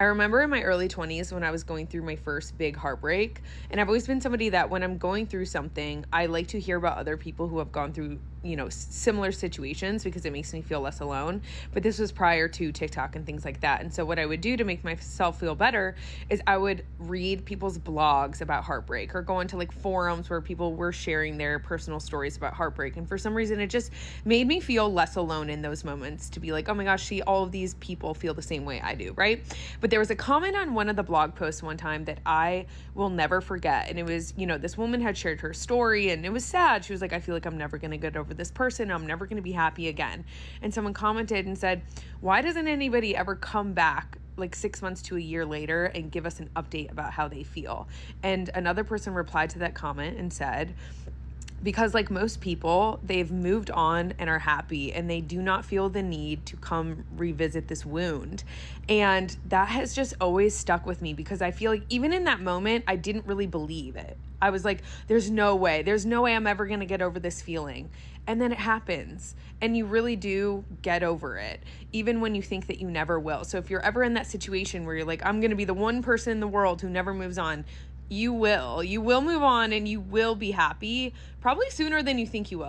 I remember in my early 20s when I was going through my first big heartbreak, and I've always been somebody that when I'm going through something, I like to hear about other people who have gone through, similar situations because it makes me feel less alone. But this was prior to TikTok and things like that. And so what I would do to make myself feel better is I would read people's blogs about heartbreak or go into like forums where people were sharing their personal stories about heartbreak. And for some reason, it just made me feel less alone in those moments to be like, oh my gosh, see, all of these people feel the same way I do, right? But there was a comment on one of the blog posts one time that I will never forget. And it was, this woman had shared her story and it was sad. She was like, I feel like I'm never going to get over this person. I'm never going to be happy again. And someone commented and said, why doesn't anybody ever come back like 6 months to a year later and give us an update about how they feel? And another person replied to that comment and said, because like most people, they've moved on and are happy and they do not feel the need to come revisit this wound. And that has just always stuck with me because I feel like even in that moment, I didn't really believe it. I was like, there's no way I'm ever going to get over this feeling. And then it happens and you really do get over it, even when you think that you never will. So if you're ever in that situation where you're like, I'm going to be the one person in the world who never moves on, you will move on and you will be happy, probably sooner than you think you will.